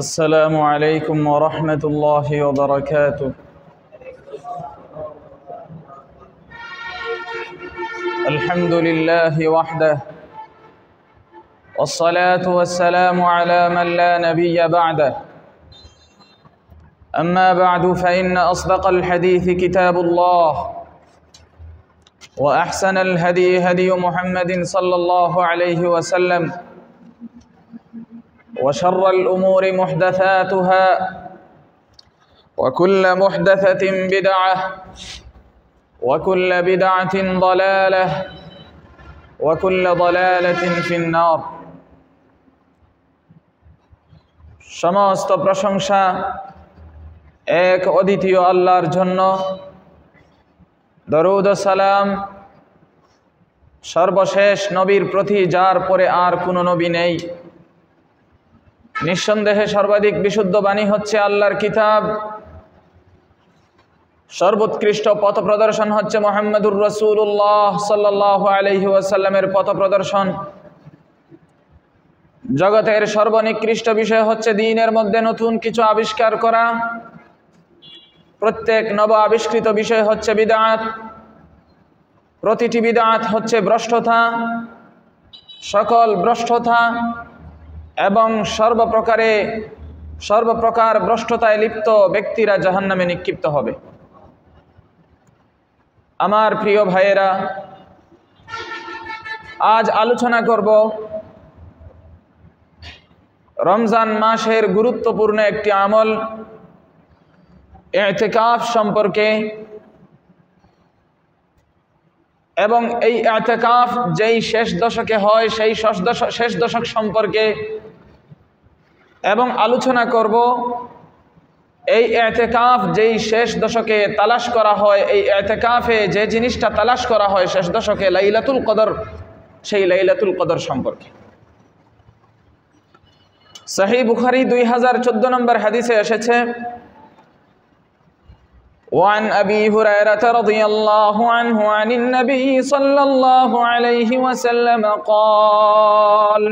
السلام عليكم ورحمة الله وبركاته. الحمد لله وحده والصلاة والسلام على من لا نبي بعده. أما بعد فإن أصدق الحديث كتاب الله وأحسن الهدي هدي محمد صلى الله عليه وسلم وشر الأمور محدثاتها وكل محدثة بدعة وكل بدعة ضلالة وكل ضلالة في النار। সমস্ত প্রশংসা এক অদ্বিতীয় আল্লাহর জন্য। দরুদ ও সালাম সর্বশেষ নবীর প্রতি, যার পরে আর কোনো নবী নেই। নিঃসন্দেহে সর্বাধিক বিশুদ্ধ বাণী হচ্ছে আল্লাহর কিতাব। সর্বোৎকৃষ্ট পথ প্রদর্শন হচ্ছে মুহাম্মদুর রাসূলুল্লাহ সাল্লাল্লাহু আলাইহি ওয়াসাল্লামের পথ প্রদর্শন। জগতের সর্বনিকৃষ্ট বিষয় হচ্ছে দ্বীনের মধ্যে নতুন কিছু আবিষ্কার করা। প্রত্যেক নব আবিষ্কৃত বিষয় হচ্ছে বিদআত। প্রতিটি বিদআত হচ্ছে ভ্রষ্টতা। সকল ভ্রষ্টতা এবং সর্বপ্রকার ভ্রষ্টতায় লিপ্ত ব্যক্তিরা জাহান্নামে নিক্ষিপ্ত হবে। আমার প্রিয় ভাইয়েরা, আজ আলোচনা করব রমজান মাসের গুরুত্বপূর্ণ একটি আমল ইতিকাফ সম্পর্কে, এবং এই ইতিকাফ যেই শেষ দশকে হয় সেই শেষ দশক সম্পর্কে, এবং আলোচনা করব এই ইতিকাফ যেই শেষ দশকে তালাশ করা হয়, এই ইতিকাফে যে জিনিসটা তালাশ করা হয় শেষ দশকে, লাইলাতুল কদর, সেই লাইলাতুল কদর সম্পর্কে। সহিহ বুখারী 2014 নম্বর হাদিসে এসেছে, وعن أبي هريرة رضي الله عنه عن النبي صلى الله عليه وسلم قال: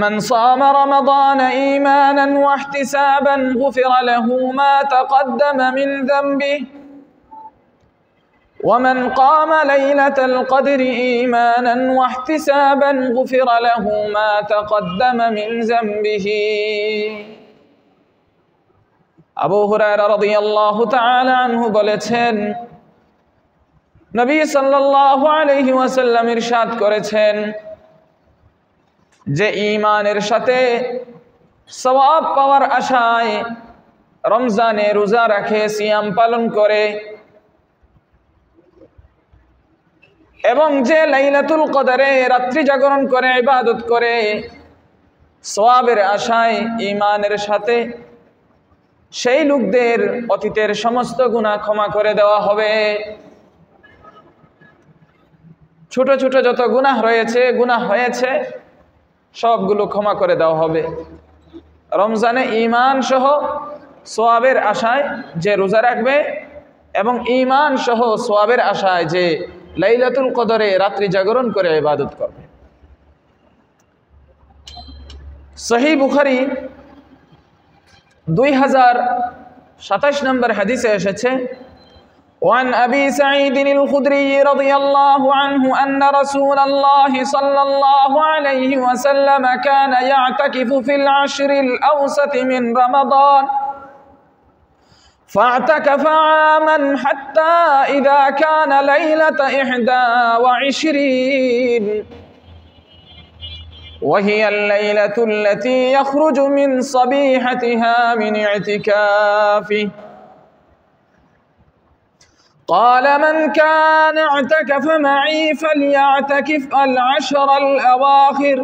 من صام رمضان إيمانا واحتسابا غفر له ما تقدم من ذنبه ومن قام ليلة القدر إيمانا واحتسابا غفر له ما تقدم من ذنبه। আবু হুরায়রা রাদিয়াল্লাহু তাআলা আনহু বলেছেন, নবী সাল্লাল্লাহু আলাইহি ওয়াসাল্লাম ইরশাদ করেছেন যে ঈমানের সাথে সওয়াব পাওয়ার আশায় রমজানে রোজা রাখে, সিয়াম পালন করে, এবং যে লাইলাতুল কদরে রাত্রি জাগরণ করে ইবাদত করে সওয়াবের আশায় ঈমানের সাথে, সেই লোকদের অতীতের সমস্ত গুনাহ ক্ষমা করে দেওয়া হবে। ছোট ছোট যত গুনাহ হয়েছে সবগুলো ক্ষমা করে দেওয়া হবে। রমজানে ঈমান সহ সওয়াবের আশায় যে রোজা রাখবে, এবং ঈমান সহ সওয়াবের আশায় যে লাইলাতুল কদরে রাত্রি জাগরণ করে ইবাদত করবে। সহিহ বুখারী 2027 নম্বর হাদিসে এসেছে, وعن أبي سعيد الخدري رضي الله عنه أن رسول الله صلى الله عليه وسلم كان يعتكف في العشر الأوسط من رمضان فاعتكف عاما حتى إذا كان ليلة 21 وهي الليلة التي يخرج من صبيحتها من اعتكافه قال: من كان اعتكف معي فليعتكف العشر الأواخر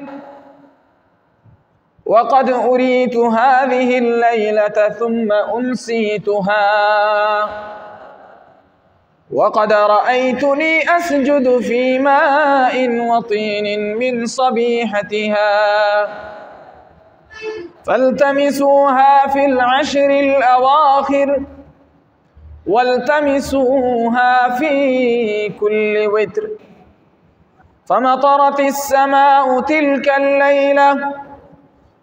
وقد أريت هذه الليلة ثم أنسيتها وقد رأيتني أسجد في ماء وطين من صبيحتها فالتمسوها في العشر الأواخر والتمسوها في كل وتر فمطرت السماء تلك الليلة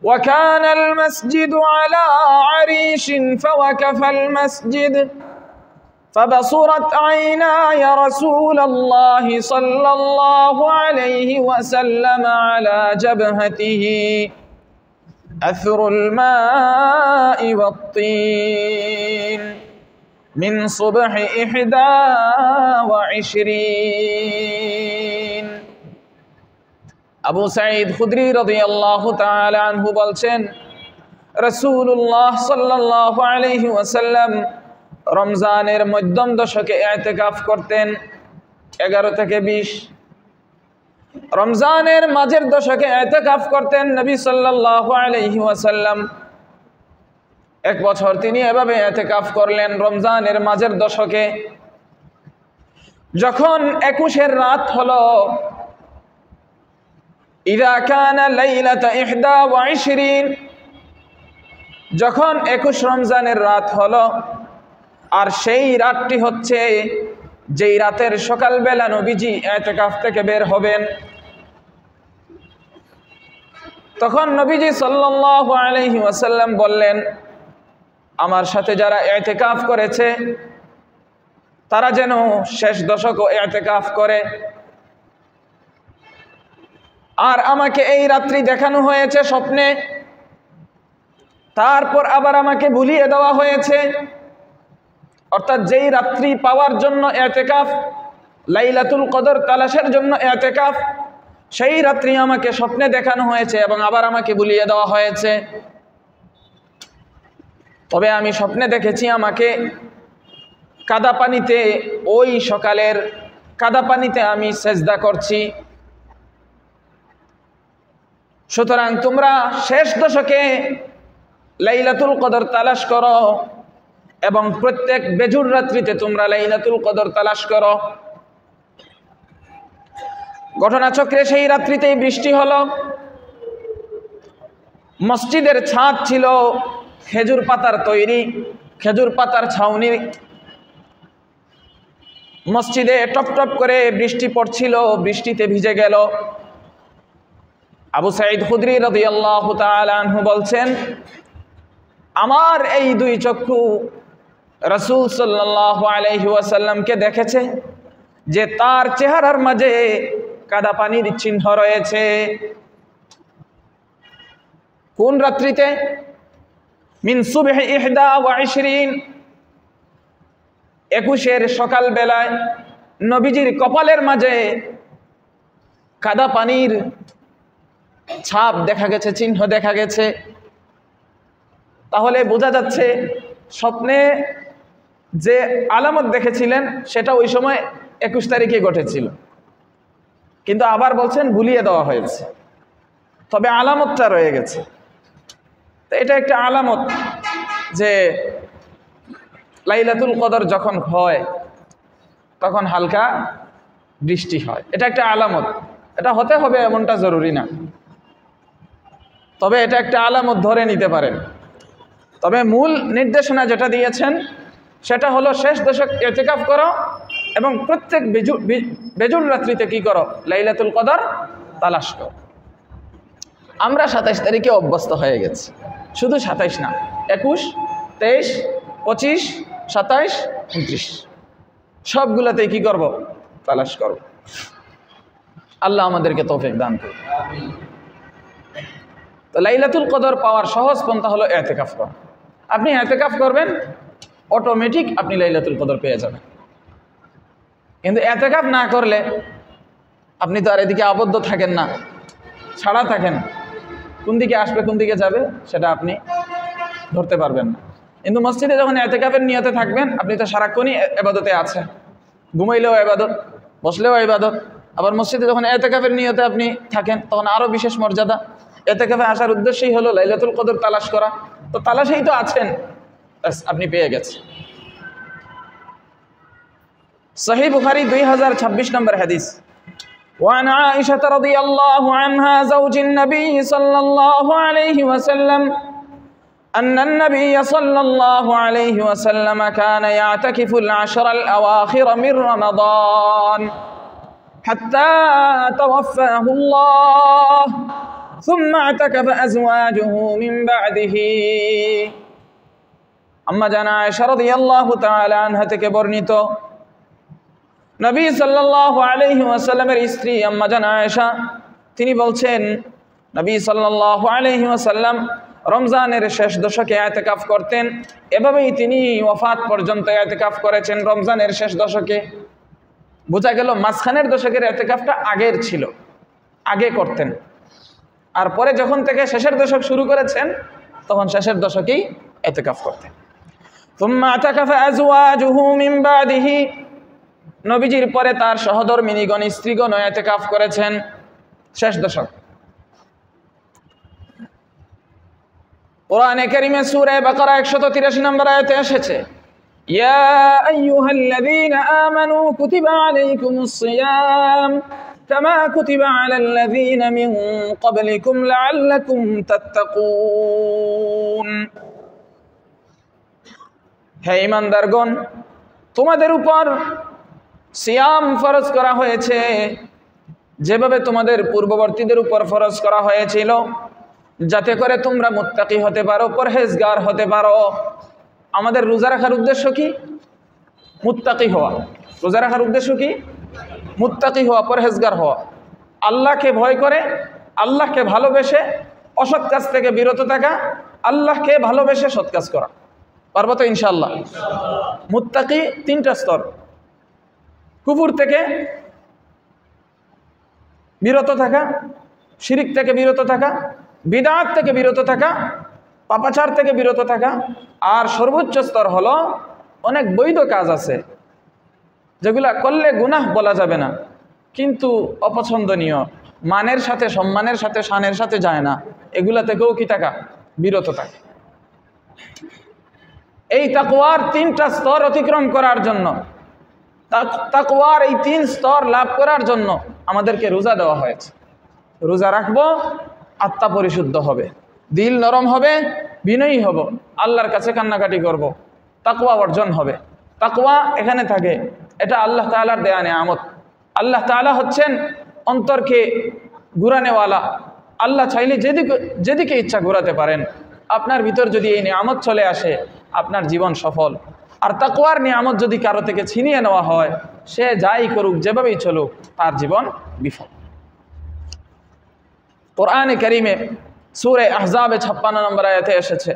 وكان المسجد على عريش فوقف المسجد فبصرت عيناي رسول الله صلى الله عليه وسلم على جبهته أثر الماء والطين من صبح 21 আবু সাঈদ খুদরি রাদিয়াল্লাহু তাআলা আনহু বলছেন রাসূলুল্লাহ সাল্লাল্লাহু আলাইহি ওয়াসাল্লাম রমজানের মধ্যম দশকে ইতিকাফ করতেন 11 থেকে 20। রমজানের মাঝের দশকে ইতিকাফ করতেন নবী সাল্লাল্লাহু আলাইহি ওয়াসাল্লাম। এক বছর তিনি এভাবে ইতিকাফ করলেন রমজানের মাঝের দশকে। যখন 21 রাত হলো, ইযা কানা লাইলাতা 21, যখন 21 রমজানের রাত হলো, আর সেই রাতটি হচ্ছে যেই রাতের সকালবেলা নবীজি ইতিকাফ থেকে বের হবেন, তখন নবীজি সাল্লাল্লাহু আলাইহি ওয়াসাল্লাম বললেন, আমার সাথে যারা ইতিকাফ করেছে তারা যেন শেষ দশকও ইতিকাফ করে। আর আমাকে এই রাত্রি দেখানো হয়েছে স্বপ্নে, তারপর আবার আমাকে ভুলিয়ে দেওয়া হয়েছে। অর্থাৎ যেই রাত্রি পাওয়ার জন্য ইতিকাফ, লাইলাতুল কদর তালাশের জন্য ইতিকাফ, সেই রাত্রি আমাকে স্বপ্নে দেখানো হয়েছে এবং আবার আমাকে ভুলিয়ে দেওয়া হয়েছে। তবে আমি স্বপ্নে দেখেছি আমাকে কাদা পানিতে, ওই সকালের কাদা পানিতে আমি সেজদা করছি। সুতরাং তোমরা শেষ দশকে লাইলাতুল কদর তালাশ করো এবং প্রত্যেক বেজুর রাত্রিতে তোমরা লাইলাতুল কদর তালাশ করো। ঘটনাচক্রে সেই রাত্রিতেই বৃষ্টি হলো। মসজিদের ছাদ ছিল খেজুর পাতার তৈরি, খেজুর পাতার ছাউনি। মসজিদে টপ টপ করে বৃষ্টি পড়ছিল, বৃষ্টিতে ভিজে গেল। আবু সাঈদ খুদরি রাদিয়াল্লাহু তাআলা আনহু বলছেন, আমার এই দুই চক্ষু রাসূল সাল্লাল্লাহু আলাইহি ওয়াসাল্লামকে দেখেছে যে তার চেহারার মাঝে কাদা পানির চিহ্ন রয়েছে। কোন রাত্রিতে? মিন সুবহি 21, 21 সকাল বেলায় নবীজির কপালের মাঝে কাদা পানির ছাপ দেখা গেছে, চিহ্ন দেখা গেছে। তাহলে বোঝা যাচ্ছে স্বপ্নে যে আলামত দেখেছিলেন সেটা ওই সময় 21 তারিখে ঘটেছিল, কিন্তু আবার বলছেন ভুলিয়ে দেওয়া হয়েছে, তবে আলামতটা রয়ে গেছে। তো এটা একটা আলামত যে লাইলাতুল কদর যখন হয় তখন হালকা বৃষ্টি হয়, এটা একটা আলামত। এটা হতে হবে এমনটা জরুরি না, তবে এটা একটা আলামত ধরে নিতে পারেন। তবে মূল নির্দেশনা যেটা দিয়েছেন সেটা হলো শেষ দশক ইতিকাফ করো এবং প্রত্যেক বেজুর রাত্রিতে কি করো? লাইলাতুল কদর তালাশ করো। আমরা 27 তারিখে অভ্যস্ত হয়ে গেছি, শুধু 27 না, 21, 23, 25, 27, 29 সবগুলোতেই কি করব? তালাশ করব। আল্লাহ আমাদেরকে তৌফিক দান করুন। তো লাইলাতুল কদর পাওয়ার সহজ পন্থা হলো ইতিকাফ করা। আপনি ইতিকাফ করবেন, অটোমেটিক আপনি লাইলাতুল কদর পেয়ে যাবেন। কিন্তু ইতিকাফ না করলে আপনি তো আর এদিকে আবদ্ধ থাকেন না, ছাড়া থাকেন, কোন দিকে আসবে কোন দিকে যাবে সেটা আপনি ধরতে পারবেন না। কিন্তু মসজিদে যখন ইতিকাফের নিয়তে থাকবেন, আপনি তো সারাক্ষণই ইবাদতে আছেন, ঘুমাইলেও ইবাদত, বসলেও ইবাদত। আবার মসজিদে যখন ইতিকাফের নিয়তে আপনি থাকেন তখন আরও বিশেষ মর্যাদা। ইতিকাফে আসার উদ্দেশ্যই হলো লাইলাতুল কদর তালাশ করা, তো তালাশেই তো আছেন, আপনি পেয়ে গেছেন। সহিহ বুখারী 2026 নম্বর হাদিস। وعن عائشة رضي الله عنها زوج النبي صلى الله عليه وسلم أن النبي صلى الله عليه وسلم كان يعتكف العشر الأواخر من رمضان حتى توفاه الله ثم اعتكف أزواجه من بعده আম্মা জানা আয়েশা রাদিয়াল্লাহু তাআলা আনহা থেকে বর্ণিত নবী সাল্লাল্লাহু আলাইহি ওয়াসাল্লামের স্ত্রী আম্মা জানা আয়েশা তিনি বলছেন নবী সাল্লাল্লাহু আলাইহি ওয়াসাল্লাম রমজানের শেষ দশকে ইতিকাফ করতেন এভাবেই তিনি ওয়াফাত পর্যন্ত ইতিকাফ করেছেন রমজানের শেষ দশকে বোঝা গেল মাঝখানের দশকের ইতিকাফটা আগের ছিল আগে করতেন আর পরে যখন থেকে শেষের দশক শুরু করেছেন তখন শেষের দশকেই ইতিকাফ করতেন ثم اعتكف ازواجه من بعده নবীজির পরে তার সহধর্মিণীগণ স্ত্রীগণ ইতিকাফ করেছেন শেষ দশক কোরআনে কারীমে সূরা বাকারা 183 নম্বর আয়াতে এসেছে ইয়া আইয়ুহাল্লাযীনা আমানু কুতিবা আলাইকুমুস সিয়াম কামা কুতিবা আলাল্লাযীনা মিন ক্বাবলিকুম লাআল্লাকুম তাত্তাকুন হে ঈমানদারগণ তোমাদের উপর সিয়াম ফরজ করা হয়েছে যেভাবে তোমাদের পূর্ববর্তীদের উপর ফরজ করা হয়েছিল যাতে করে তোমরা মুত্তাকি হতে পারো পরহেজগার হতে পারো আমাদের রোজা রাখার উদ্দেশ্য কি মুত্তাকি হওয়া রোজা রাখার উদ্দেশ্য কি মুত্তাকি হওয়া পরহেজগার হওয়া আল্লাহকে ভয় করে আল্লাহকে ভালোবেসে অসৎ কাজ থেকে বিরত থাকা আল্লাহকে ভালোবেসে সৎ কাজ করা পারবো তো ইনশাআল্লাহ মুত্তাকি তিনটা স্তর কুফর থেকে বিরত থাকা শিরিক থেকে বিরত থাকা বিদআত থেকে বিরত থাকা পাপাচার থেকে বিরত থাকা আর সর্বোচ্চ স্তর হলো অনেক বৈধ কাজ আছে যেগুলা করলে গুনাহ বলা যাবে না কিন্তু অপছন্দনীয় মানের সাথে সম্মানের সাথে শানের সাথে যায় না এগুলা থেকেও কি থাকা বিরত থাকা এই তাকওয়ার তিনটা স্তর অতিক্রম করার জন্য তাকওয়ার এই তিন স্তর লাভ করার জন্য আমাদেরকে রোজা দেওয়া হয়েছে রোজা রাখবো আত্মা পরিশুদ্ধ হবে দিল নরম হবে বিনয়ী হব আল্লাহর কাছে কান্নাকাটি করব তাকওয়া অর্জন হবে তাকওয়া এখানে থাকে এটা আল্লাহ তাআলার দেয়া নেয়ামত আল্লাহ তাআলা হচ্ছেন অন্তরকে ঘুরানেওয়ালা আল্লাহ চাইলে যেদিকে ইচ্ছা ঘোরাতে পারেন আপনার ভিতর যদি এই নেয়ামত চলে আসে আপনার জীবন সফল আর তাকওয়ার নিয়ামত যদি কারো থেকে ছিনিয়ে নেওয়া হয় সে যাই করুক যেভাবেই চলুক তার জীবন বিফল কোরআনে কারীমে সূরা আহজাবে 56 নম্বর আয়াতে এসেছে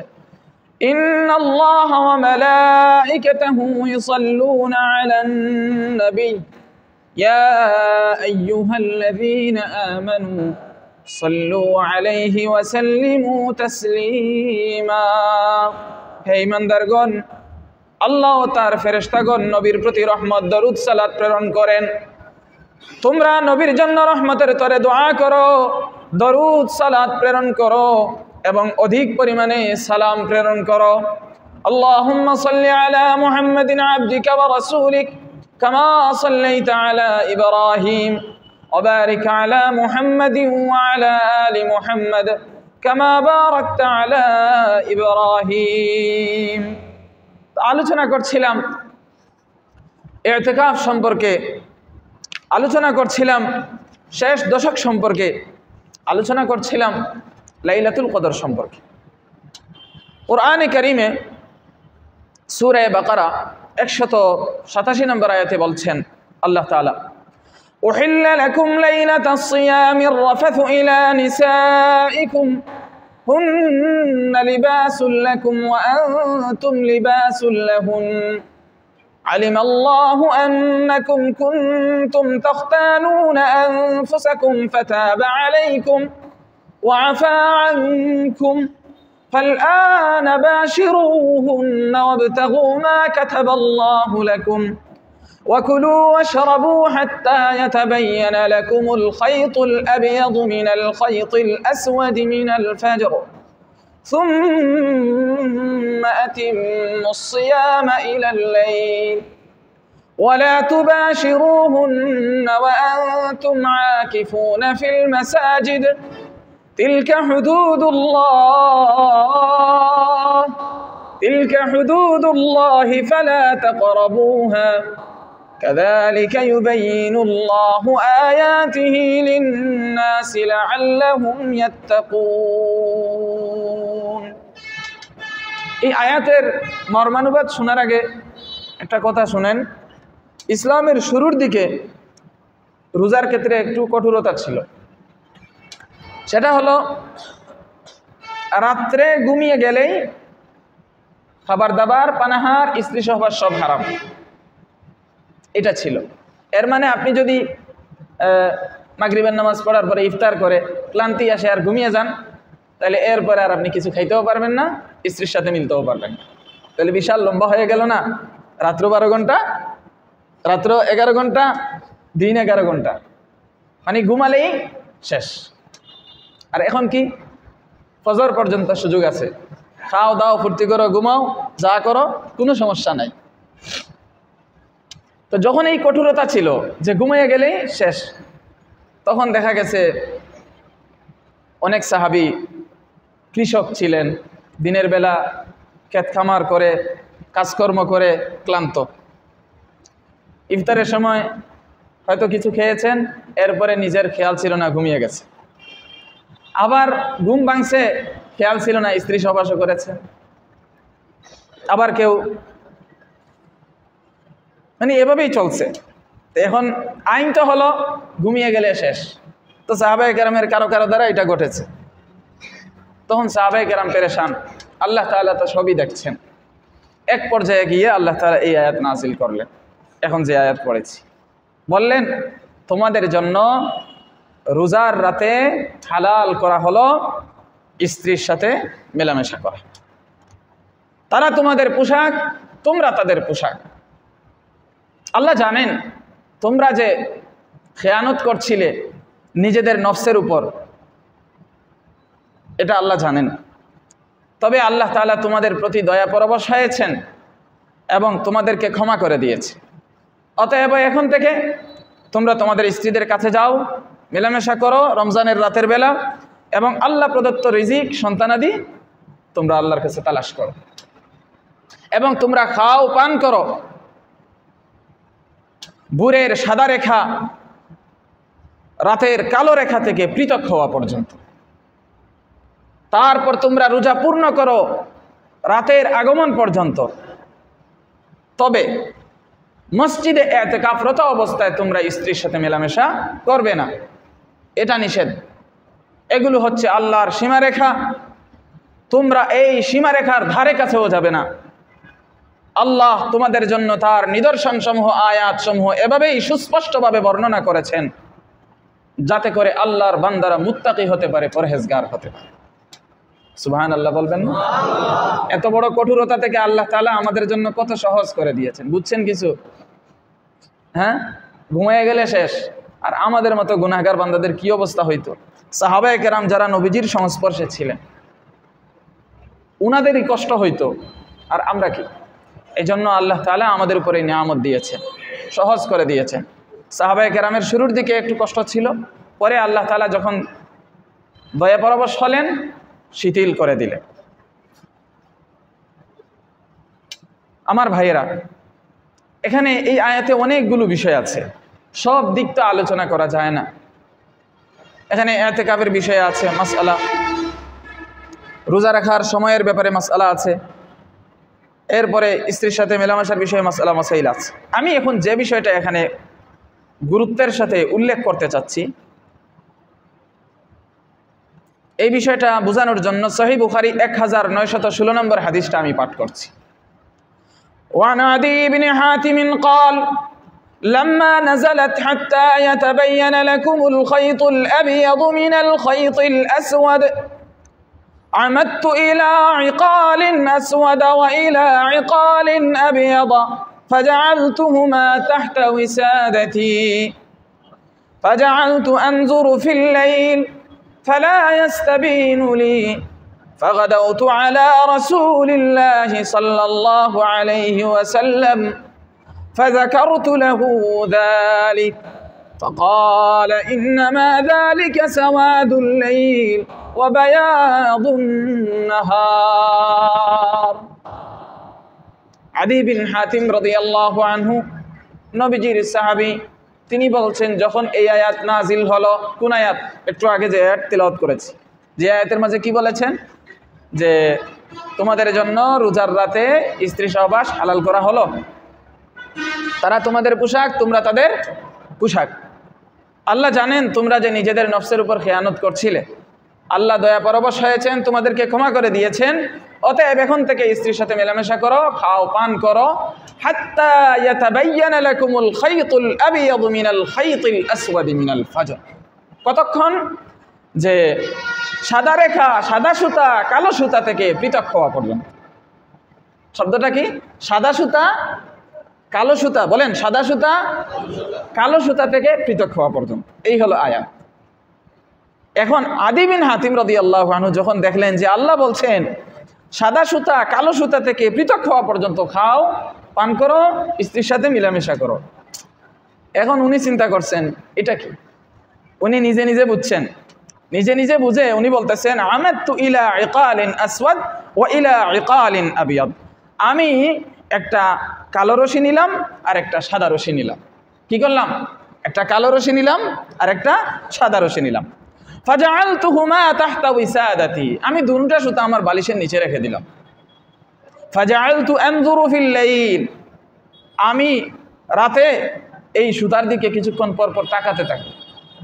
ইন্নাল্লাহা ওয়া মালাইকাতাহু ইউসাল্লুনা আলান নবী ইয়া আইয়ুহাল্লাযীনা আমানু সাল্লু আলাইহি ওয়া সাল্লিমু তাসলিমা হে ঈমানদারগণ আল্লাহ ও তার ফেরেশতাগণ নবীর প্রতি রহমত দরুদ সালাত প্রেরণ করেন তোমরা নবীর জন্য রহমতের তরে দোয়া করো দরুদ সালাত প্রেরণ করো এবং অধিক পরিমাণে সালাম প্রেরণ করো আল্লাহুম্মা সাল্লি আলা মুহাম্মাদিন আবদিকা ওয়া রাসূলিক কামা সাল্লাইতা আলা ইব্রাহিম ওয়া বারিক আলা মুহাম্মাদিন ওয়া আলা আলি মুহাম্মাদ কামা বারাকতা আলা ইব্রাহিম আলোচনা করছিলাম ইতিকাফ সম্পর্কে আলোচনা করছিলাম শেষ দশক সম্পর্কে আলোচনা করছিলাম লাইলাতুল কদর সম্পর্কে কোরআনে কারীমে সূরা বাকারা 187 নম্বর আয়াতে বলছেন আল্লাহ তাআলা উহিল্লা লাকুম লাইলাতাস সিয়ামির রাফাথু ইলা নিসাইকুম হুন্না লিবাসুল লাকুম ওয়া আনতুম লিবাসুল লাহুন علم الله أنكم كنتم تختانون أنفسكم فتاب عليكم وعفى عنكم فالآن باشروهن وابتغوا ما كتب الله لكم وكلوا واشربوا حتى يتبين لكم الخيط الأبيض من الخيط الأسود من الفجر ثم أتموا الصيام إلى الليل ولا تباشروهن وأنتم عاكفون في المساجد تلك حدود الله فلا تقربوها কাযালিকা ইউবাইয়িনুল্লাহু আয়াতিহি লিন-নাসি লাআল্লাহুম ইয়াত্তাকুন। এই আয়াতের মর্মানুবাদ শোনার আগে একটা কথা শুনেন। ইসলামের শুরুর দিকে রোজার ক্ষেত্রে একটু কঠোরতা ছিল। সেটা হলো রাত্রে ঘুমিয়ে গেলেই খাবার দাবার, পানাহার, স্ত্রী সহবাস সব হারাম। এটা ছিল। এর মানে আপনি যদি মাগরিবের নামাজ পড়ার পরে ইফতার করে ক্লান্তি আসে আর ঘুমিয়ে যান, তাহলে এরপরে আর আপনি কিছু খাইতেও পারবেন না, স্ত্রীর সাথে মিলতেও পারবেন না। তাহলে বিশাল লম্বা হয়ে গেল না? রাত্র 12 ঘন্টা, রাত্র 11 ঘন্টা, দিন 11 ঘন্টা, মানে ঘুমালেই শেষ। আর এখন কি? ফজর পর্যন্ত সুযোগ আছে। খাও দাও, ফুর্তি করো, ঘুমাও, যা করো, কোনো সমস্যা নাই। তো যখন এই কঠোরতা ছিল যে ঘুমিয়ে গেলেই শেষ, তখন দেখা গেছে অনেক সাহাবী কৃষক ছিলেন, দিনের বেলা ক্ষেত খামার করে কাজকর্ম করে ক্লান্ত। ইফতারের সময় হয়তো কিছু খেয়েছেন, এরপরে নিজের খেয়াল ছিল না, ঘুমিয়ে গেছে। আবার ঘুম ভাঙছে, খেয়াল ছিল না, স্ত্রী সহবাসও করেছে। আবার কেউ, মানে এভাবেই চলছে। এখন আইন তো হলো ঘুমিয়ে গেলে শেষ। তো সাহাবায়ে কেরামের কারো কারো দ্বারা এটা ঘটেছে। তখন সাহাবায়ে কেরাম পেরেশান, আল্লাহ তাআলা তো সবই দেখছেন। এক পর্যায়ে গিয়ে আল্লাহ তাআলা এই আয়াত নাযিল করলেন। এখন যে আয়াত পড়েছি, বললেন তোমাদের জন্য রোজার রাতে হালাল করা হলো স্ত্রীর সাথে মেলামেশা করা। তারা তোমাদের পোশাক, তোমরা তাদের পোশাক। আল্লাহ জানেন তোমরা যে খেয়ানত করছিলে নিজেদের নফসের উপর, এটা আল্লাহ জানেন। তবে আল্লাহ তাআলা তোমাদের প্রতি দয়া পরবশ হয়েছেন এবং তোমাদেরকে ক্ষমা করে দিয়েছে। অতএব এখন থেকে তোমরা তোমাদের স্ত্রীদের কাছে যাও, মেলামেশা করো রমজানের রাতের বেলা, এবং আল্লাহ প্রদত্ত রিজিক সন্তানাদি তোমরা আল্লাহর কাছে তালাশ করো, এবং তোমরা খাও পান করো ভোরের সাদা রেখা রাতের কালো রেখা থেকে পৃথক হওয়া পর্যন্ত। তারপর তোমরা রোজা পূর্ণ করো রাতের আগমন পর্যন্ত। তবে মসজিদে ইতিকাফরত অবস্থায় তোমরা স্ত্রীর সাথে মেলামেশা করবে না, এটা নিষেধ। এগুলো হচ্ছে আল্লাহর সীমারেখা, তোমরা এই সীমারেখার ধারে কাছেও যাবে না। আল্লাহ তোমাদের জন্য তার নিদর্শন সমূহ, আয়াত সমূহ এভাবেই সুস্পষ্টভাবে বর্ণনা করেছেন, যাতে করে আল্লাহর বান্দারা মুত্তাকি হতে পারে, পরহেজগার হতে পারে। সুবহানাল্লাহ বলবেন না? এত বড় কঠোরতা থেকে আল্লাহ তাআলা আমাদের জন্য কত সহজ করে দিয়েছেন, বুঝছেন কিছু? হ্যাঁ, ঘুমিয়ে গেলে শেষ। আর আমাদের মতো গুনাহগার বান্দাদের কি অবস্থা হইতো? সাহাবায়ে কেরাম যারা নবীজির সংস্পর্শে ছিলেন, উনাদেরই কষ্ট হইতো, আর আমরা কি? এই জন্য আল্লাহ তাআলা আমাদের উপরে নিয়ামত দিয়েছেন, সহজ করে দিয়েছেন। সাহাবায়ে কেরামের শুরুর দিকে একটু কষ্ট ছিল, পরে আল্লাহ তাআলা যখন দয়া পরবশ হলেন, শিথিল করে দিলেন। আমার ভাইয়েরা, এখানে এই আয়াতে অনেকগুলো বিষয় আছে, সব দিক তো আলোচনা করা যায় না। এখানে ইতিকাফের বিষয় আছে মাসআলা, রোজা রাখার সময়ের ব্যাপারে মাসআলা আছে, এরপরে স্ত্রীর সাথে মেলামেশার বিষয়ে মাসআলা মাসাইল আছে। আমি এখন যে বিষয়টা এখানে গুরুত্বের সাথে উল্লেখ করতে চাচ্ছি, এই বিষয়টা বোঝানোর জন্য সহিহ বুখারী 1916 নম্বর হাদিসটা আমি পাঠ করছি। وعن عدي بن حاتم قال لما نزلت حتى يتبين لكم الخيط الأبيض من الخيط الأسود عمدت إلى عقال أسود وإلى عقال أبيض فجعلتهما تحت وسادتي فجعلت أنظر في الليل فلا يستبين لي فغدوت على رسول الله صلى الله عليه وسلم فذكرت له ذلك فقال إنما ذلك سواد الليل وبياض النهار। আদি বিন হাতিম রাদিয়াল্লাহু আনহু নবীজির সাহাবী, তিনি বলছেন যখন এই আয়াত নাজিল হলো, কোন আয়াত? একটু আগে যে আয়াত তেলাওয়াত করেছি, যে আয়াতের মাঝে কি বলেছেন? যে তোমাদের জন্য রোজার রাতে স্ত্রী সহবাস হালাল করা হলো, তারা তোমাদের পোশাক, তোমরা তাদের পোশাক। আল্লাহ জানেন তোমরা যে নিজেদের নফসের উপর খেয়ানত করছিলে, আল্লাহ দয়া পরবশ হয়েছেন, তোমাদেরকে ক্ষমা করে দিয়েছেন। অতএব এখন থেকে স্ত্রীর সাথে মেলামেশা করো, খাও, পান করো, হাত্তা ইয়াতাবায়্যানা লাকুমুল খাইতুল আবিয়াদু মিনাল খাইতিল আসওয়াদি মিনাল ফাজর। কতক্ষণ? যে সাদা রেখা, সাদা সুতা কালো সুতা থেকে পৃথক হওয়া পর্যন্ত। শব্দটা কি? সাদা সুতা কালো সুতা। বলেন, সাদা সুতা কালো সুতা থেকে পৃথক হওয়া পর্যন্ত। এই হলো আয়াত। এখন আদি বিন হাতিম রাদিয়াল্লাহু আনহু যখন দেখলেন যে আল্লাহ বলছেন সাদা সুতা কালো সুতা থেকে পৃথক হওয়া পর্যন্ত খাও, পান করো, স্ত্রীর সাথে মিলামেশা করো, এখন উনি চিন্তা করছেন এটা কি? উনি নিজে নিজে বুঝছেন, নিজে নিজে বুঝে উনি বলতেছেন, আমাতু ইলা ইকালিন আসওয়াদ ওয়া ইলা ইকালিন আবিয়াদ। আমি একটা কালো রশি নিলাম আর একটা সাদা রশি নিলাম। কি করলাম? একটা কালো রশি নিলাম আর একটা সাদা রশি নিলাম। ফাজআলতুহুমা তাহতা উসাদাতি, আমি দুটো সুতা আমার বালিশের নিচে রেখে দিলাম। ফাজআলতু আনজুরু ফিল লাইল, আমি রাতে এই সুতার দিকে কিছুক্ষণ পর পর তাকাতে থাকি।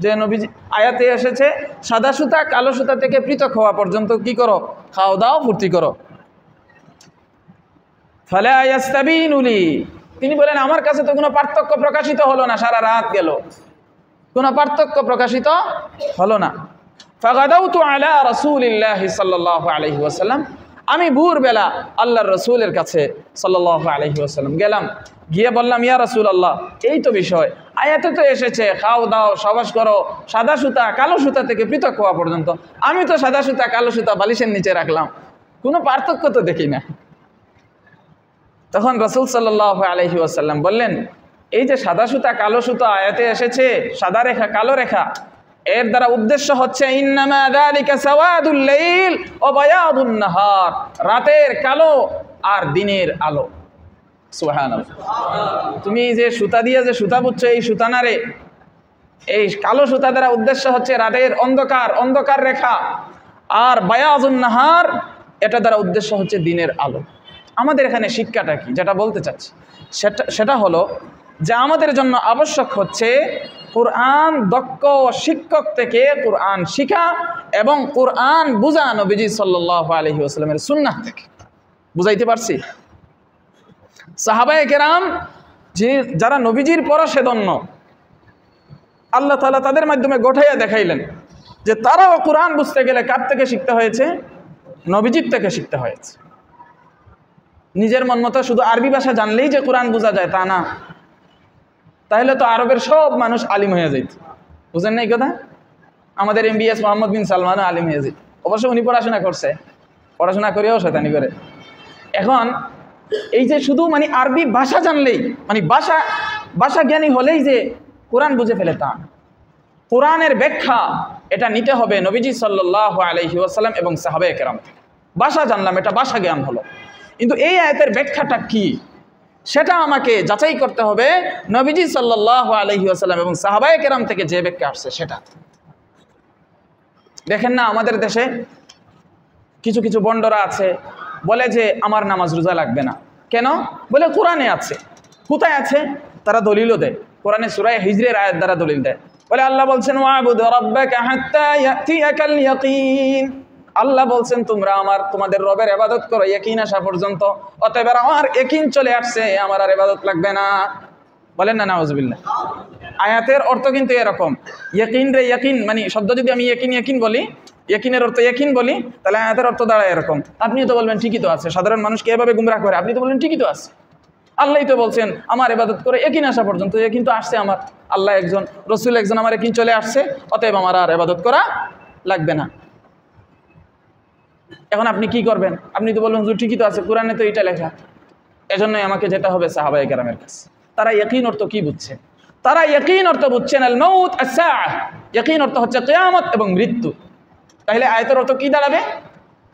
যে নবীজি আয়াতে এসেছে সাদা সুতা কালো সুতা থেকে পৃথক হওয়া পর্যন্ত কি করো? খাও, দাও, ফুর্তি করো। ফালা ইয়াস্তাবিনু লি, তিনি বলেন আমার কাছে তো কোনো পার্থক্য প্রকাশিত হলো না, সারা রাত গেল, কোনো পার্থক্য প্রকাশিত হলো না। ফাগাদাউতু আলা রাসূলিল্লাহি সাল্লাল্লাহু আলাইহি ওয়াসাল্লাম, আমি ভোরবেলা আল্লাহর রসুলের কাছে সাল্লাল্লাহু আলাইহি ওয়াসাল্লাম গেলাম, গিয়ে বললাম, ইয়া রাসূলুল্লাহ, এই তো বিষয়, আয়াতে তো এসেছে খাও, দাও, সবাস করো, সাদা সুতা কালো সুতা থেকে পৃথক হওয়া পর্যন্ত। আমি তো সাদা সুতা কালো সুতা বালিশের নিচে রাখলাম, কোনো পার্থক্য তো দেখি না। তখন রাসূল সাল্লাল্লাহু আলাইহি ওয়াসাল্লাম বললেন, এই যে সাদা সুতা কালো সুতা আয়াতে এসেছে, সাদা রেখা কালো রেখা, এর দ্বারা উদ্দেশ্য হচ্ছে ইন্নামা যালিকা সাওয়াদুল লাইল ওয়া বায়াদুন নাহার, রাতের কালো আর দিনের আলো। সুবহানাল্লাহ। তুমি যে সুতা দিয়ে যে সুতা বুঝছো, এই সুতা না রে, এই কালো সুতা দ্বারা উদ্দেশ্য হচ্ছে রাতের অন্ধকার, অন্ধকার রেখা, আর বায়াদুন নাহার, এটা দ্বারা উদ্দেশ্য হচ্ছে দিনের আলো। আমাদের এখানে শিক্ষাটা কি যেটা বলতে চাচ্ছি, সেটা হলো যে আমাদের জন্য আবশ্যক হচ্ছে কোরআন দক্ষ শিক্ষক থেকে কোরআন শিখা এবং কোরআন বুঝা নবীজি সাল্লাল্লাহু আলাইহি ওয়াসাল্লামের সুন্নাহ থেকে। বুঝাইতে পারছি? সাহাবায়ে কেরাম যারা নবীজির পরশেদন্য, আল্লাহ তাআলা তাদের মাধ্যমে গোঠাইয়া দেখাইলেন যে তারাও কোরআন বুঝতে গেলে কার থেকে শিখতে হয়েছে? নবীজির থেকে শিখতে হয়েছে। নিজের মন মতো শুধু আরবি ভাষা জানলেই যে কোরআন বোঝা যায় তা না, তাহলে তো আরবের সব মানুষ আলিম হয়ে যেত। বুঝেন না এই কথা? আমাদের MBS মোহাম্মদ বিন সালমানও আলিম হয়ে যেত। অবশ্য উনি পড়াশোনা করছে, পড়াশোনা করেও শয়তানি করে। এখন এই যে শুধু মানে আরবি ভাষা জানলেই, মানে ভাষা জ্ঞানী হলেই যে কোরআন বুঝে ফেলে তা, কোরআনের ব্যাখ্যা এটা নিতে হবে নবীজি সাল্লাল্লাহু আলাইহি ওয়াসাল্লাম এবং সাহাবায়ে কেরাম থেকে। ভাষা জানলাম, এটা ভাষা জ্ঞান হলো, কিন্তু এই আয়াতের ব্যাখ্যাটা কি সেটা আমাকে যাচাই করতে হবে নবীজি সাল্লাল্লাহু আলাইহি ওয়াসাল্লাম এবং সাহাবায়ে কেরাম থেকে যে ব্যাখ্যা আসছে সেটা। দেখেন না, আমাদের দেশে কিছু কিছু বন্ডরা আছে, বলে যে আমার নামাজ রোজা লাগবে না। কেন? বলে কোরআনে আছে। কোথায় আছে? তারা দলিলও দেয়, কোরআনে সূরা হিজরের আয়াত দ্বারা দলিল দেয়। বলে আল্লাহ বলছেন ওয়াবুদ রাব্বাকা হাত্তা ইয়াতিয়াকাল ইয়াকিন, আল্লাহ বলছেন তোমরা তোমাদের রবের ইবাদত করো ইয়াকিন আসা পর্যন্ত। অতএব আমার ইয়াকিন চলে আসছে, আমার আর ইবাদত লাগবে না। বলেন না নাউজুবিল্লাহ। আয়াতের অর্থ কিন্তু এরকম, ইয়াকিন রে ইয়াকিন, মানে শব্দ যদি আমি ইয়াকিন বলি, ইয়াকিনের অর্থ ইয়াকিন বলি, তাহলে আয়াতের অর্থ দাঁড়ায় এরকম। আপনি তো বলবেন ঠিকই তো আছে, সাধারণ মানুষকে এভাবে গুমরাহ করে, আপনি তো বলবেন ঠিকই তো আছে। আল্লাহই তো বলছেন আমার ইবাদত করে ইয়াকিন আসা পর্যন্ত, ইয়াকিন তো আসছে আমার, আল্লাহ একজন, রসুল একজন, আমার ইয়াকিন চলে আসছে, অতএব আমার আর ইবাদত করা লাগবে না। এখন আপনি কি করবেন? আপনি তো বলবেন যে ঠিকই তো আছে, কোরআনে তো এটা লেখা। এজন্যই আমাকে যেতে হবে সাহাবায়ে কেরামের কাছে। তারা ইয়াকিন অর্থ কি বুঝছেন? তারা ইয়াকিন অর্থ বুঝছেন আল মাউত আস-সাআহ, ইয়াকিন অর্থ হচ্ছে কিয়ামত এবং মৃত্যু। তাহলে আয়াতের অর্থ কি দাঁড়াবে?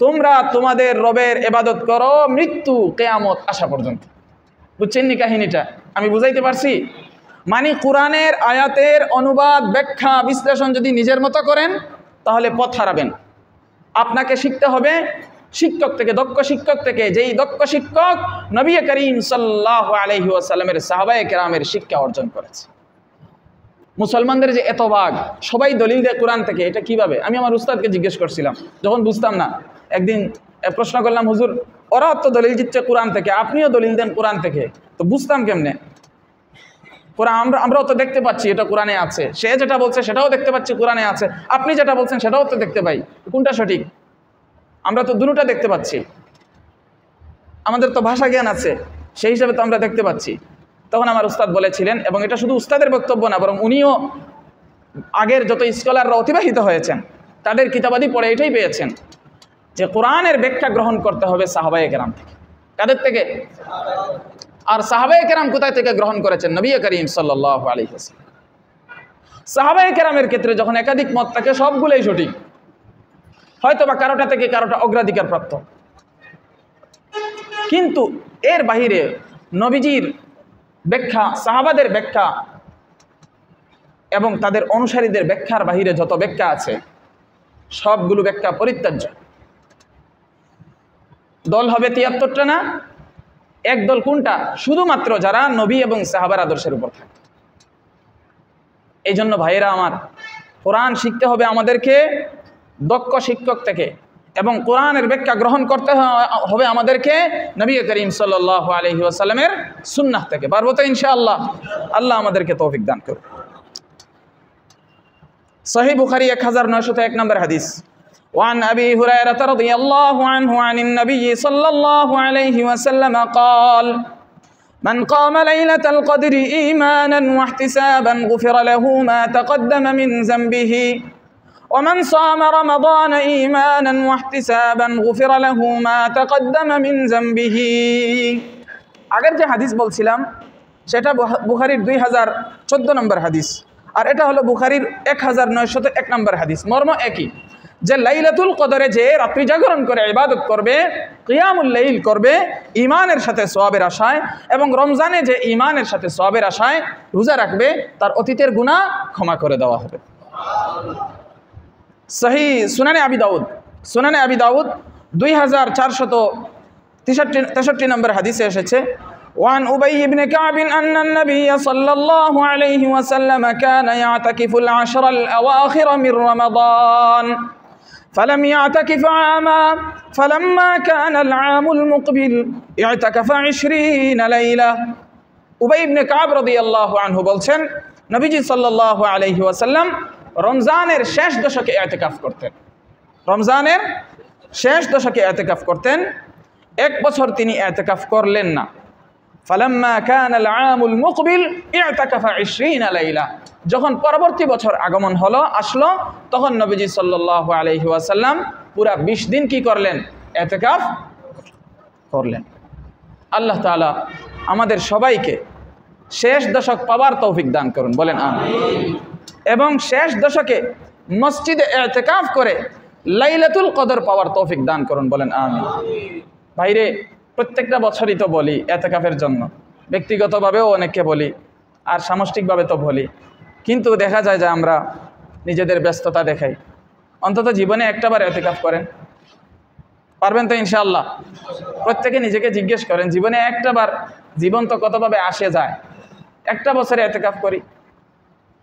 তোমরা তোমাদের রবের ইবাদত করো মৃত্যু কিয়ামত আসা পর্যন্ত। বুঝছেন নি কাহিনীটা? আমি বুঝাইতে পারছি? মানে কোরআনের আয়াতের অনুবাদ, ব্যাখ্যা, বিশ্লেষণ যদি নিজের মতো করেন তাহলে পথ হারাবেন। আপনাকে শিখতে হবে শিক্ষক থেকে, দক্ষ শিক্ষক থেকে, যেই দক্ষ শিক্ষক নবী করিম সাল্লাল্লাহু আলাইহি ওয়াসাল্লামের সাহাবায়ে কেরামের শিক্ষা অর্জন করেছে। মুসলমানদের যে এত ভাগ, সবাই দলিল দেয় কোরআন থেকে, এটা কিভাবে? আমি আমার উস্তাদকে জিজ্ঞেস করছিলাম যখন বুঝতাম না, একদিন প্রশ্ন করলাম, হুজুর ওরা তো দলিল দিচ্ছে কোরআন থেকে, আপনিও দলিল দেন কোরআন থেকে, তো বুঝতাম কেমনে? আমরাও তো দেখতে পাচ্ছি এটা কোরআনে আছে, সে যেটা বলছে সেটাও দেখতে পাচ্ছি কোরআনে আছে, আপনি যেটা বলছেন সেটাও তো দেখতে পাই, কোনটা সঠিক? আমরা তো দুটোটা দেখতে পাচ্ছি, আমাদের তো ভাষা জ্ঞান আছে, সেই হিসাবে তো আমরা দেখতে পাচ্ছি। তখন আমার উস্তাদ বলেছিলেন, এবং এটা শুধু উস্তাদের বক্তব্য না, বরং উনিও আগের যত স্কলাররা অতিবাহিত হয়েছেন তাদের কিতাবাদি পড়ে এটাই পেয়েছেন যে কোরআনের ব্যাখ্যা গ্রহণ করতে হবে সাহাবায়ে কেরাম থেকে। কাদের থেকে? আর সাহাবায়ে কেরাম কোথায় থেকে গ্রহণ করেছেন? নবী করিম সাল্লাল্লাহু আলাইহি ওয়াসাল্লাম। সাহাবায়ে কেরামের ক্ষেত্রে যখন একাধিক মত থাকে সবগুলোই সঠিক, হয়তো বা কারোটা থেকে কারোটা অগ্রাধিকার প্রাপ্ত, কিন্তু এর বাহিরে নবীজির ব্যাখ্যা, সাহাবাদের ব্যাখ্যা এবং তাদের অনুসারীদের ব্যাখ্যার বাহিরে যত ব্যাখ্যা আছে সবগুলো ব্যাখ্যা পরিত্যাজ্য। দল হবে ৭৩টা না, এক দল কোনটা? শুধুমাত্র যারা নবী এবং সাহাবার আদর্শের উপর থাকে। এই জন্য ভাইয়েরা আমার, কোরআন শিখতে হবে আমাদেরকে দক্ষ শিক্ষক থেকে, এবং কোরআনের ব্যাখ্যা গ্রহণ করতে হবে আমাদেরকে নবী করিম সাল্লাল্লাহু আলাইহি ওয়াসাল্লামের সুন্নাহ থেকে। পারবো তো ইনশাআল্লাহ? আল্লাহ আমাদেরকে তৌফিক দান করুন। সহিহ বুখারী 1901 নম্বর হাদিস। وعن أبي هريرة رضي الله عنه عن النبي صلى الله عليه وسلم قال: من قام ليلة القدر إيمانا واحتسابا غفر له ما تقدم من ذنبه ومن صام رمضان إيمانا واحتسابا غفر له ما تقدم من ذنبه। আগের যে হাদিস বলছিলাম সেটা বুখারীর 2014 নম্বর হাদিস, আর এটা হলো বুখারীর 1901 নম্বর হাদিস। মর্ম একই, যে লাইলাতুল কদরে যে রাত্রি জাগরণ করে ইবাদত করবে, কিয়ামুল লাইল করবে ঈমানের সাথে সওয়াবের আশায়, এবং রমজানে যে ঈমানের সাথে সওয়াবের আশায় রোজা রাখবে, তার অতীতের গুনাহ ক্ষমা করে দেওয়া হবে। সহিহ সুনানে আবি দাউদ 2463 নম্বর হাদিসে এসেছে, وعن أبي بن كعب أن النبي صلى الله عليه وسلم كان يعتكف العشر الأواخر من رمضان فلم يعتكف عاما فلما كان العام المقبل اعتكف 20 ليلة। উবাই ইবনে কাব রাদিয়াল্লাহু আনহু বলছেন, নবীজি সাল্লাল্লাহু আলাইহি ওয়াসাল্লাম রমজানের শেষ দশকে ইতিকাফ করতেন। রমজানের শেষ দশকে ইতিকাফ করতেন, এক বছর তিনি ইতিকাফ করলেন না। ফালাম্মা কানাল আমুল মুকবিল ইতিকাফা 20 লাইলা। যখন পরবর্তী বছর আগমন আসলো, তখন নবীজি সাল্লাল্লাহু আলাইহি ওয়াসাল্লাম পুরা 20 দিন কি করলেন? ইতিকাফ করলেন। আল্লাহ তাআলা আমাদের সবাইকে শেষ দশক পাওয়ার তৌফিক দান করুন, বলেন আমিন। এবং শেষ দশকে মসজিদে ইতিকাফ করে লাইলাতুল কদর পাওয়ার তৌফিক দান করুন, বলেন আমিন। ভাইরে, প্রত্যেকটা বছরই তো বলি ইতিকাফের জন্য, ব্যক্তিগতভাবেও অনেককে বলি, আর সামষ্টিকভাবে তো বলি, কিন্তু দেখা যায় যে আমরা নিজেদের ব্যস্ততা দেখাই। অন্তত জীবনে একটাবার ইতিকাফ করেন, পারবেন তো ইনশাআল্লাহ? প্রত্যেকে নিজেকে জিজ্ঞেস করেন, জীবনে একটাবার, জীবন তো কতভাবে আসে যায়, একটা বছরে ইতিকাফ করি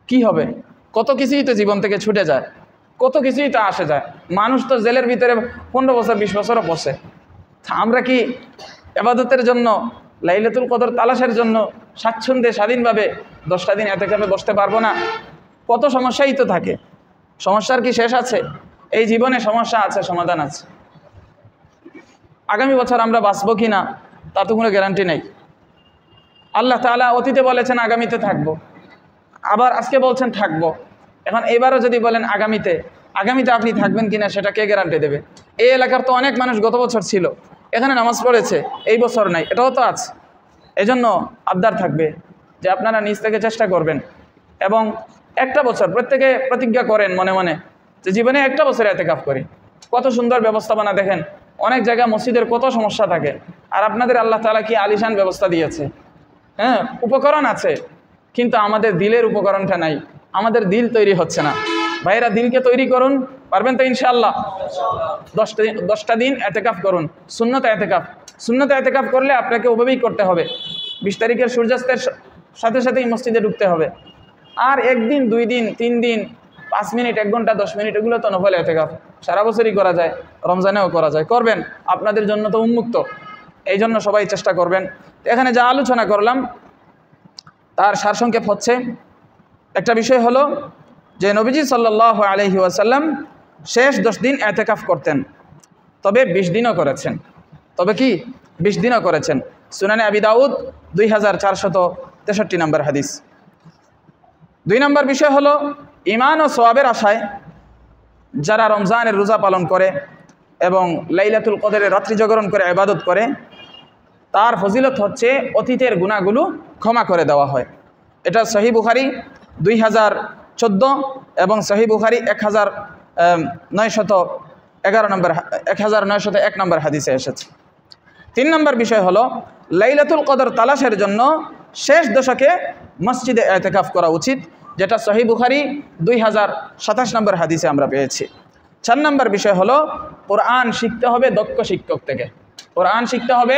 কি হবে? কত কিছুই তো জীবন থেকে ছুটে যায়, কত কিছুই তো আসে যায়। মানুষ তো জেলের ভিতরে 15 বছর 20 বছরও বসে। আমরা কি ইবাদতের জন্য, লাইলাতুল কদর তালাশের জন্য স্বাচ্ছন্দ্যে স্বাধীনভাবে 10টা দিন ইতিকাফে বসতে পারবো না? কত সমস্যাই তো থাকে। সমস্যার কি শেষ আছে? এই জীবনে সমস্যা আছে, সমাধান আছে। আগামী বছর আমরা বাঁচবো কি না তা তো কোনো গ্যারান্টি নেই। আল্লাহ তাআলা অতীতে বলেছেন আগামীতে থাকবো, আবার আজকে বলছেন থাকবো। এখন এবারও যদি বলেন আগামীতে আপনি থাকবেন কিনা, সেটা কে গ্যারান্টি দেবে? এই এলাকার তো অনেক মানুষ গত বছর ছিল, এখানে নামাজ পড়েছে, এই বছর নাই, এটাও তো আছে। এজন্য আবদার থাকবে যে আপনারা নিজ থেকে চেষ্টা করবেন, এবং একটা বছর প্রত্যেকে প্রতিজ্ঞা করেন মনে মনে যে জীবনে একটা বছর ইতিকাফ করি। কত সুন্দর ব্যবস্থাপনা দেখেন, অনেক জায়গায় মসজিদের কত সমস্যা থাকে, আর আপনাদের আল্লাহ তাআলা কি আলিশান ব্যবস্থা দিয়েছে। হ্যাঁ, উপকরণ আছে, কিন্তু আমাদের দিলের উপকরণটা নাই, আমাদের দিল তৈরি হচ্ছে না। ভাইয়েরা, দিলকে তৈরি করুন, পারবেন তো ইনশাআল্লাহ? 10টা দিন এতেকাফ করুন, সুন্নত এতেকাফ। সুন্নত এতেকাফ করলে আপনাকে ওভাবেই করতে হবে। 20 তারিখের সূর্যাস্তের সাথে সাথেই মসজিদে ঢুকতে হবে। আর 1 দিন 2 দিন 3 দিন 5 মিনিট 1 ঘন্টা 10 মিনিট এগুলো তো নফল এতেকাফ, সারা বছরই করা যায়, রমজানেও করা যায়। করবেন, আপনাদের জন্য তো উন্মুক্ত, এই জন্য সবাই চেষ্টা করবেন। এখানে যা আলোচনা করলাম তার সারসংক্ষেপ হচ্ছে, একটা বিষয় হলো যে নবীজি সাল্লাল্লাহু আলাইহি ওয়াসাল্লাম শেষ 10 দিন এতেকাফ করতেন, তবে 20 দিনও করেছেন। তবে কি 20 দিনও করেছেন। সুনানে আবি দাউদ 2463 নম্বর হাদিস। 2 নম্বর বিষয় হলো ঈমান ও সওয়াবের আশায় যারা রমজানের রোজা পালন করে এবং লাইলাতুল কদরের রাত্রি জাগরণ করে ইবাদত করে, তার ফজিলত হচ্ছে অতীতের গুনাহগুলো ক্ষমা করে দেওয়া হয়। এটা সহিহ বুখারী 2014 এবং সহিহ বুখারী 1901 নম্বর হাদিসে এসেছে। 3 নম্বর বিষয় হলো লাইলাতুল কদর তালাশের জন্য শেষ দশকে মসজিদে ইতিকাফ করা উচিত, যেটা সহিহ বুখারী 2027 নম্বর হাদিসে আমরা পেয়েছি। 4 নম্বর বিষয় হলো কোরআন শিখতে হবে দক্ষ শিক্ষক থেকে। কোরআন শিখতে হবে,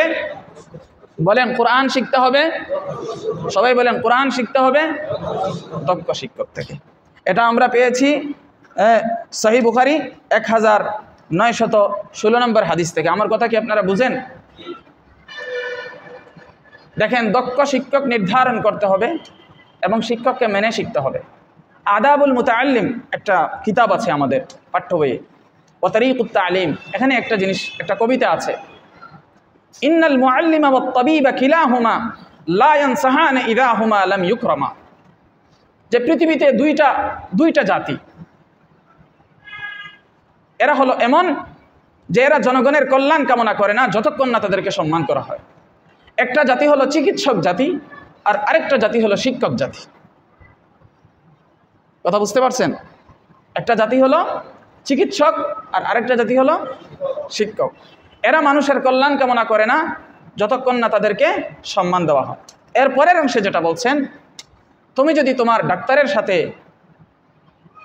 বলেন কোরআন শিখতে হবে, সবাই বলেন কোরআন শিখতে হবে দক্ষ শিক্ষক থেকে। এটা আমরা পেয়েছি সহিহ বুখারী 1916 নম্বর হাদিস থেকে। আমার কথা কি আপনারা বুঝেন? দেখেন, দক্ষ শিক্ষক নির্ধারণ করতে হবে এবং শিক্ষককে মেনে শিখতে হবে। আদাবুল মুতাআল্লিম একটা কিতাব আছে আমাদের পাঠ্য বইয়ে, ওয়া তারিকুত তালিম। এখানে একটা জিনিস, একটা কবিতা আছে, ইন্নাল মুআল্লিমা ওয়াত তাবিবা কিলাহুমা লা ইয়ানসাহানা ইযা হুমা লাম ইউকরামা। যে পৃথিবীতে দুইটা জাতি, এরা হলো এমন যে এরা জনগণের কল্যাণ কামনা করে না যতক্ষণ না তাদেরকে সম্মান করা হয়। একটা জাতি হলো চিকিৎসক জাতি, আর আরেকটা জাতি হলো শিক্ষক জাতি। কথা বুঝতে পারছেন? একটা জাতি হলো চিকিৎসক আর আরেকটা জাতি হলো শিক্ষক। এরা মানুষের কল্যাণ কামনা করে না যতক্ষণ না তাদেরকে সম্মান দেওয়া হয়। এর পরের অংশে যেটা বলছেন, তুমি যদি তোমার ডাক্তারের সাথে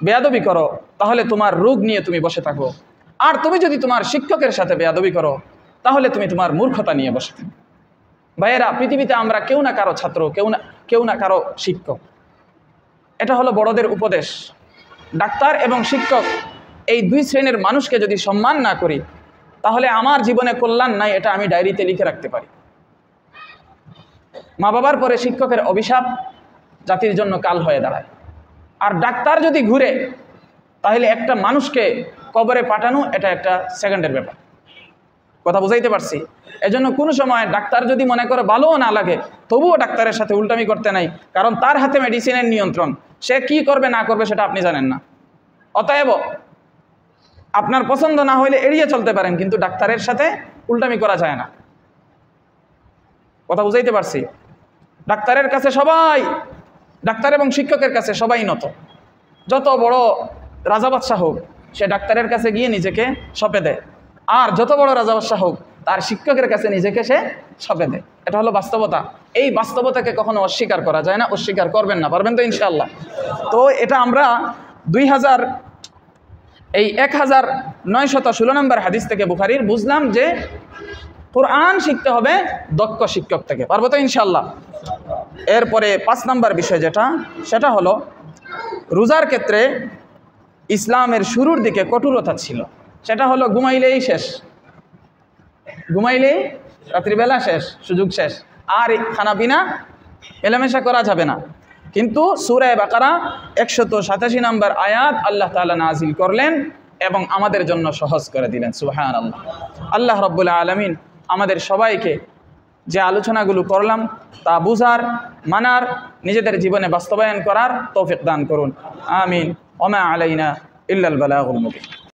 বেয়াদবি করো তাহলে তোমার রোগ নিয়ে তুমি বসে থাকো, আর তুমি যদি তোমার শিক্ষকের সাথে বেয়াদবি করো তাহলে তুমি তোমার মূর্খতা নিয়ে বসে থাকো। ভাইয়েরা, পৃথিবীতে আমরা কেউ না কারো ছাত্র, কেউ না কারো শিক্ষক। এটা হলো বড়দের উপদেশ। ডাক্তার এবং শিক্ষক এই 2 শ্রেণীর মানুষকে যদি সম্মান না করি তাহলে আমার জীবনে কল্যাণ নাই, এটা আমি ডায়েরিতে লিখে রাখতে পারি। মা বাবার পরে শিক্ষকের অভিশাপ জাতির জন্য কাল হয়ে দাঁড়ায়। আর ডাক্তার যদি ঘুরে তাহলে একটা মানুষকে কবরে পাঠানো এটা একটা সেকেন্ডের ব্যাপার। কথা বুঝাইতে পারছি? এজন্য কোনো সময় ডাক্তার যদি মনে করে ভালোও না লাগে তবুও ডাক্তারের সাথে উল্টামি করতে নাই, কারণ তার হাতে মেডিসিনের নিয়ন্ত্রণ। সে কি করবে না করবে সেটা আপনি জানেন না। অতএব আপনার পছন্দ না হইলে এড়িয়ে চলতে পারেন, কিন্তু ডাক্তারের সাথে উল্টামি করা যায় না। কথা বুঝাইতে পারছি? ডাক্তারের কাছে সবাই, ডাক্তার এবং শিক্ষকের কাছে সবাই নত। যত বড় রাজা বাদশাহ হোক সে ডাক্তারের কাছে গিয়ে নিজেকে সঁপে দেয়, আর যত বড় রাজা বাদশাহ হোক তার শিক্ষকের কাছে নিজেকে সে সঁপে দেয়। এটা হলো বাস্তবতা। এই বাস্তবতাকে কখনো অস্বীকার করা যায় না, অস্বীকার করবেন না, পারবেন তো ইনশাআল্লাহ? তো এটা আমরা 1916 নম্বর হাদিস থেকে বুখারীর বুঝলাম যে কোরআন শিখতে হবে দক্ষ শিক্ষক থেকে। পারবো তো ইনশাআল্লাহ? এরপরে 5 নম্বর বিষয় যেটা, সেটা হলো রোজার ক্ষেত্রে ইসলামের শুরুর দিকে কঠোরতা ছিল। সেটা হলো ঘুমাইলেই শেষ, ঘুমাইলেই রাত্রিবেলা শেষ, সুযোগ শেষ, আর খানাপিনা মেলামেশা করা যাবে না। কিন্তু সূরা বাকারা 187 নম্বর আয়াত আল্লাহ তাআলা নাজিল করলেন এবং আমাদের জন্য সহজ করে দিলেন। সুবহানাল্লাহ। আল্লাহ রাব্বুল আলামিন আমাদের সবাইকে যে আলোচনাগুলো করলাম তা বুঝার, মানার, নিজেদের জীবনে বাস্তবায়ন করার তৌফিক দান করুন। আমিন। ওয়া মা আলাইনা ইল্লাল বালাগুল মুবিন।